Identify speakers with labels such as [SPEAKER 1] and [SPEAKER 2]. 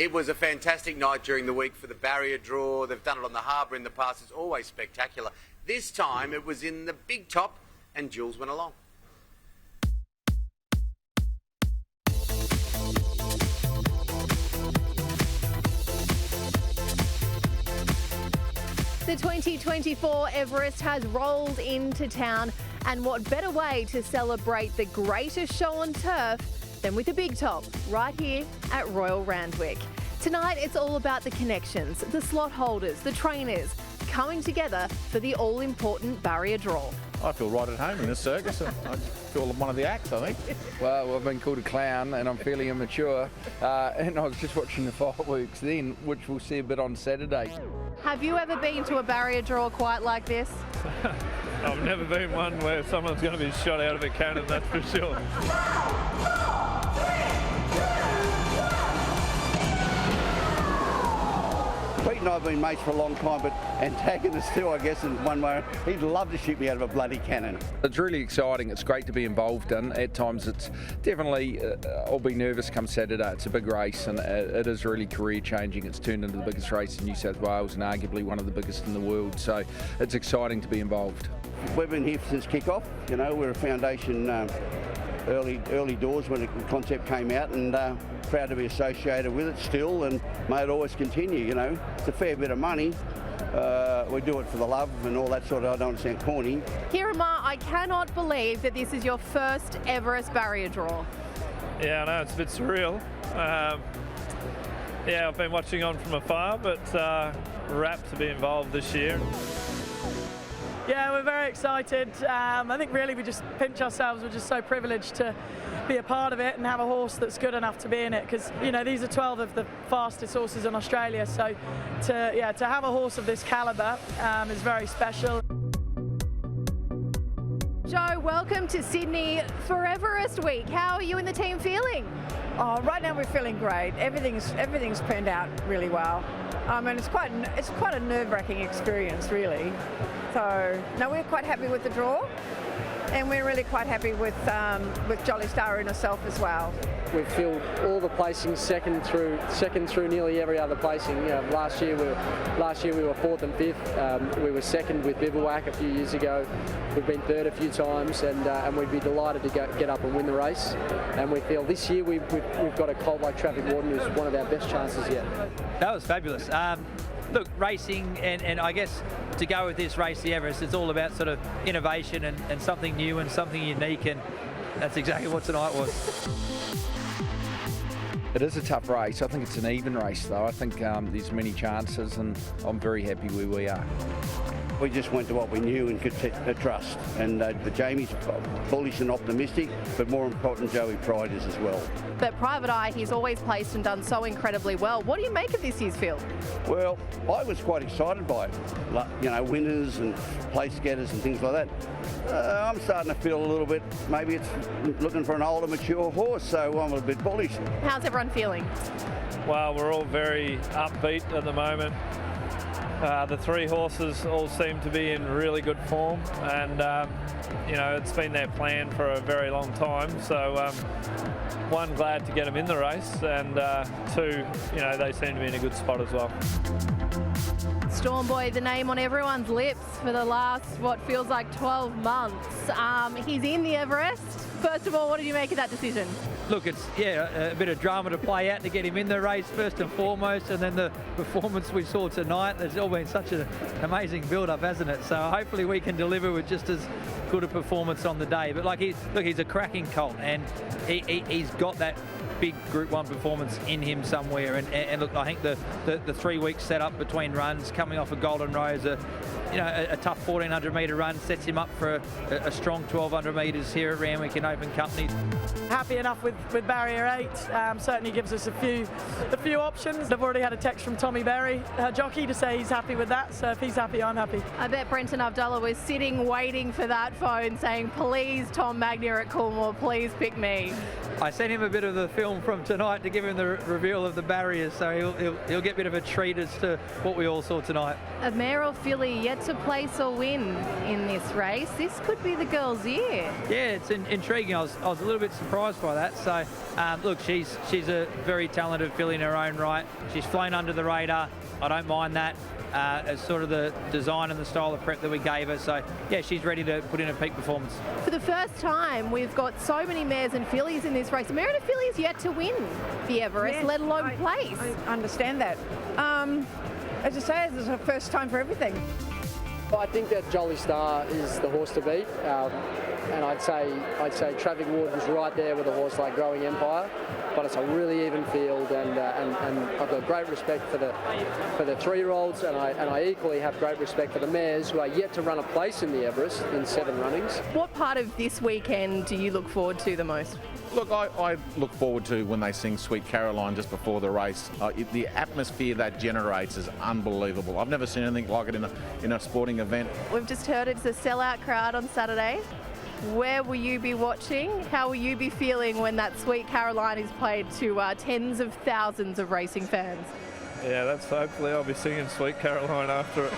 [SPEAKER 1] It was a fantastic night during the week for the barrier draw. They've done it on the harbour in the past. It's always spectacular. This time it was in the big top and Jules went along.
[SPEAKER 2] The 2024 Everest has rolled into town, and what better way to celebrate the greatest show on turf than with a big top right here at Royal Randwick. Tonight it's all about the connections, the slot holders, the trainers coming together for the all-important barrier draw.
[SPEAKER 3] I feel right at home in this circus. I feel one of the acts, I think.
[SPEAKER 4] Well, I've been called a clown and I'm feeling immature. And I was just watching the fireworks then, which we'll see a bit on Saturday.
[SPEAKER 2] Have you ever been to a barrier draw quite like this?
[SPEAKER 5] I've never been one where someone's going to be shot out of a cannon, that's for sure.
[SPEAKER 6] Pete and I have been mates for a long time, but antagonists too, I guess, in one way. He'd love to shoot me out of a bloody cannon.
[SPEAKER 4] It's really exciting. It's great to be involved in. At times it's definitely, I'll be nervous come Saturday. It's a big race and it is really career changing. It's turned into the biggest race in New South Wales and arguably one of the biggest in the world. So it's exciting to be involved. We've been here since kick-off. You know, we're a foundation early doors when the concept came out, and proud to be associated with it still, and may it always continue. You know, it's a fair bit of money. We do it for the love and all that sort of, I don't want to sound corny.
[SPEAKER 2] Kirama, I cannot believe that this is your first Everest barrier draw.
[SPEAKER 5] Yeah, I know, it's a bit surreal. Yeah, I've been watching on from afar, but rapt to be involved this year.
[SPEAKER 7] Yeah, we're very excited. I think really we just pinch ourselves. We're just so privileged to be a part of it and have a horse that's good enough to be in it, because you know these are 12 of the fastest horses in Australia. So to have a horse of this calibre is very special.
[SPEAKER 2] Joe, welcome to Sydney for Everest Week. How are you and the team feeling?
[SPEAKER 8] Oh, right now we're feeling great. Everything's turned out really well. I mean, it's quite a nerve-wracking experience, really. So, no, we're quite happy with the draw, and we're really quite happy with Jolly Star in herself as well.
[SPEAKER 9] We've filled all the placings second through nearly every other placing. You know, last year we were fourth and fifth. We were second with Bivouac a few years ago. We've been third a few times, and we'd be delighted to get up and win the race. And we feel this year we've got a colt like Traffic Warden, who's one of our best chances yet.
[SPEAKER 10] That was fabulous. Look, racing, and I guess to go with this race, the Everest, it's all about sort of innovation and something new and something unique, and that's exactly what tonight was.
[SPEAKER 4] It is a tough race. I think it's an even race though. I think there's many chances, and I'm very happy where we are.
[SPEAKER 6] We just went to what we knew and could trust. And Jamie's bullish and optimistic, but more important, Joey Pride is as well.
[SPEAKER 2] But Private Eye, he's always placed and done so incredibly well. What do you make of this year's field?
[SPEAKER 6] Well, I was quite excited by it. Like, you know, winners and place getters and things like that. I'm starting to feel a little bit, maybe it's looking for an older, mature horse, so I'm a bit bullish. How's everyone feeling?
[SPEAKER 5] Well, we're all very upbeat at the moment. The three horses all seem to be in really good form, and you know, it's been their plan for a very long time. So one, glad to get them in the race, and two, you know, they seem to be in a good spot as well.
[SPEAKER 2] Storm Boy, the name on everyone's lips for the last, what feels like 12 months. He's in the Everest. First of all, what did you make of that decision?
[SPEAKER 10] Look, it's a bit of drama to play out to get him in the race first and foremost, and then the performance we saw tonight. There's all been such an amazing build-up, hasn't it? So hopefully we can deliver with just as good a performance on the day. But like, he's a cracking colt, and he's got that big Group 1 performance in him somewhere. And look, I think the 3 weeks set up between runs, coming off a Golden Rose, a tough 1400 metre run, sets him up for a strong 1200 metres here at Randwick in open company.
[SPEAKER 7] Happy enough with Barrier 8. Certainly gives us a few options. I've already had a text from Tommy Berry, jockey, to say he's happy with that. So if he's happy, I'm happy.
[SPEAKER 2] I bet Brenton Abdullah was sitting waiting for that phone saying, please, Tom Magnier at Coolmore, please pick me.
[SPEAKER 10] I sent him a bit of the film film from tonight to give him the reveal of the barriers, so he'll get a bit of a treat as to what we all saw tonight.
[SPEAKER 2] A mare or filly yet to place or win in this race. This could be the girl's year.
[SPEAKER 10] Yeah, it's intriguing. I was a little bit surprised by that. So, look, she's a very talented filly in her own right. She's flown under the radar. I don't mind that. As sort of the design and the style of prep that we gave her. So, yeah, she's ready to put in a peak performance.
[SPEAKER 2] For the first time, we've got so many mares and fillies in this race. A mare and a filly is yet to win the Everest,
[SPEAKER 8] Yes,
[SPEAKER 2] let alone place.
[SPEAKER 8] I understand that. As I say, this is a first time for everything.
[SPEAKER 9] I think that Jolly Star is the horse to beat, and I'd say Traffic Ward was right there with a horse like Growing Empire, but it's a really even field, and I've got great respect for the 3-year-olds, and I equally have great respect for the mares who are yet to run a place in the Everest in 7 runnings.
[SPEAKER 2] What part of this weekend do you look forward to the most?
[SPEAKER 3] Look, I look forward to when they sing Sweet Caroline just before the race. The atmosphere that generates is unbelievable. I've never seen anything like it in a sporting event.
[SPEAKER 2] We've just heard it's a sellout crowd on Saturday. Where will you be watching? How will you be feeling when that Sweet Caroline is played to tens of thousands of racing fans?
[SPEAKER 5] Yeah, hopefully I'll be singing Sweet Caroline after it.